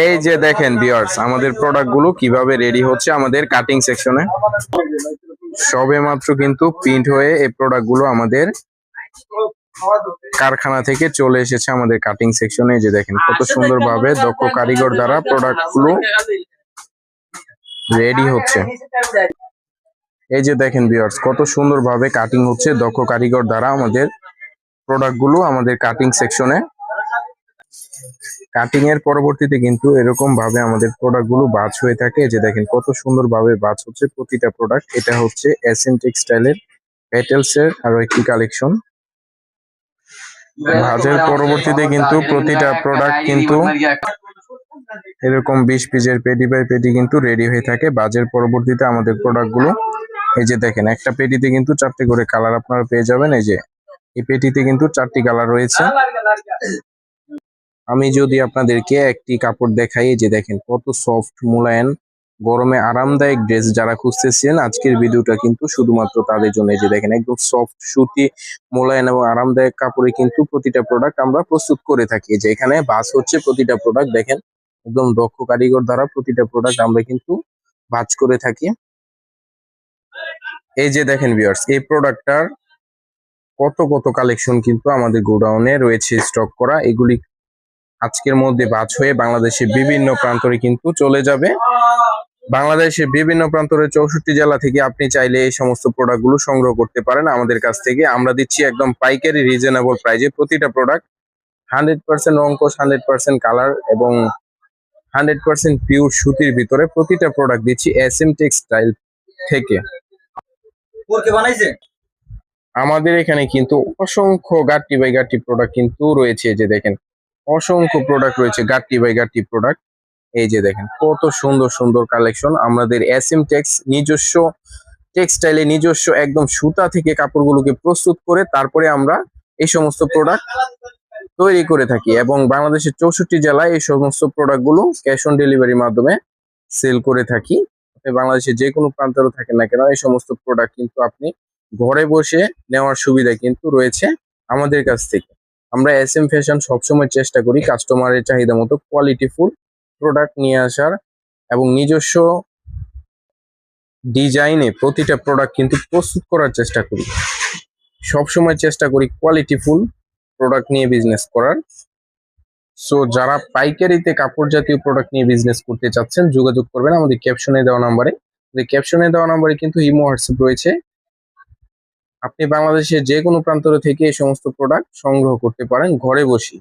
এই যে দেখেন ভিউয়ার্স, আমাদের প্রোডাক্ট গুলো কিভাবে রেডি হচ্ছে আমাদের কাটিং সেকশনে। সবে মাত্র কিন্তু প্রিন্ট হয়ে এই প্রোডাক্ট গুলো আমাদের কারখানা থেকে চলে এসেছে আমাদের কাটিং সেকশনে। যে দেখেন কত সুন্দরভাবে দক্ষ কারিগর দ্বারা প্রোডাক্ট গুলো রেডি হচ্ছে। এই যে দেখেন ভিউয়ার্স, কত সুন্দরভাবে কাটিং হচ্ছে দক্ষ কারিগর দ্বারা আমাদের প্রোডাক্ট গুলো আমাদের কাটিং সেকশনে। কাটিং এর পরবর্তীতে কিন্তু এরকম ভাবে আমাদের প্রোডাক্ট গুলো বাছ হয়ে থাকে। এই যে দেখেন কত সুন্দরভাবে বাছ হচ্ছে প্রতিটা প্রোডাক্ট। এটা হচ্ছে এসএম টেক্সটাইলের পেটেলস এর আরো একটি কালেকশন। ভাঁজের পরবর্তীতে কিন্তু প্রতিটা প্রোডাক্ট কিন্তু এরকম 20 পিসের পেটি বাই পেটি কিন্তু রেডি হয়ে থাকে। ভাঁজের পরবর্তীতে আমাদের প্রোডাক্ট গুলো, এই যে দেখেন একটা পেটিতে কিন্তু 4টি করে কালার আপনারা পেয়ে যাবেন। এই যে এই পেটিতে কিন্তু 4টি কালার রয়েছে। আমি যদি আপনাদেরকে একটি কাপড় দেখাই, যে দেখেন কত সফট মোলায়েম, গরমে আরামদায়ক ড্রেস যারা খুঁজতেছেন আজকের ভিডিওটা কিন্তু শুধুমাত্র তাদের জন্য। যে দেখেন একদম সফট সুতি মোলায়েম এবং আরামদায়ক কাপড়ে কিন্তু প্রতিটা প্রোডাক্ট আমরা প্রস্তুত করে থাকি। যে এখানে ভাঁজ হচ্ছে প্রতিটা প্রোডাক্ট, দেখেন একদম দক্ষ কারিগর দ্বারা প্রতিটা প্রোডাক্ট আমরা কিন্তু ভাঁজ করে থাকি। এই যে দেখেন ভিউয়ার্স, এই প্রোডাক্টটার কত কত কালেকশন কিন্তু আমাদের গোডাউনে রয়েছে স্টক করা। এগুলি আজকের মধ্যে ভাঁজ হয়ে বাংলাদেশের বিভিন্ন প্রান্তরে কিন্তু চলে যাবে। বাংলাদেশের বিভিন্ন প্রান্তরে 64 জেলা থেকে আপনি চাইলে এই সমস্ত প্রোডাক্ট গুলো সংগ্রহ করতে পারেন আমাদের কাছ থেকে। আমরা দিচ্ছি একদম পাইকারি রিজনেবল প্রাইজে প্রতিটা প্রোডাক্ট 100% অঙ্কশ, 100% কালার এবং 100% পিওর সুতির ভিতরে প্রতিটা প্রোডাক্ট দিচ্ছি এসএম টেক্সটাইল থেকে। আমাদের এখানে কিন্তু অসংখ্য গাট্টি বাই গাট্টি প্রোডাক্ট কিন্তু রয়েছে। যে দেখেন অসংখ্য প্রোডাক্ট রয়েছে গাট্টি বাই গাট্টি প্রোডাক্ট। এই যে দেখেন কত সুন্দর সুন্দর কালেকশন। আমাদের এসএম টেক্স নিজস্ব টেক্সটাইলে নিজস্ব একদম সুতা থেকে কাপড়গুলোকে প্রস্তুত করে তারপরে আমরা এই সমস্ত প্রোডাক্ট তৈরি করে থাকি এবং বাংলাদেশের 64 জেলায় এই সমস্ত প্রোডাক্ট গুলো ক্যাশ অন ডেলিভারির মাধ্যমে সেল করে থাকি। আপনি বাংলাদেশের যে কোনো প্রান্তে থাকেন না কেন এই সমস্ত প্রোডাক্ট কিন্তু আপনি ঘরে বসে নেওয়ার সুবিধা কিন্তু রয়েছে আমাদের কাছ থেকে। আমরা এসএম ফ্যাশন সবসময় চেষ্টা করি কাস্টমারের চাহিদা মতো কোয়ালিটিফুল প্রোডাক্ট নিয়ে আসার এবং নিজস্ব ডিজাইনে প্রতিটা প্রোডাক্ট কিন্তু প্রস্তুত করার চেষ্টা করি। সবসময় চেষ্টা করি কোয়ালিটিফুল প্রোডাক্ট নিয়ে বিজনেস করার। সো যারা পাইকারিতে কাপড় জাতীয় প্রোডাক্ট নিয়ে বিজনেস করতে চাচ্ছেন যোগাযোগ করবেন আমাদের ক্যাপশনে দেওয়া নাম্বারে। ক্যাপশনে দেওয়া নাম্বারে কিন্তু ইমো হোয়াটসঅ্যাপ রয়েছে। আপনি বাংলাদেশের যে কোনো প্রান্ত থেকে এই সমস্ত প্রোডাক্ট সংগ্রহ করতে পারেন ঘরে বসে।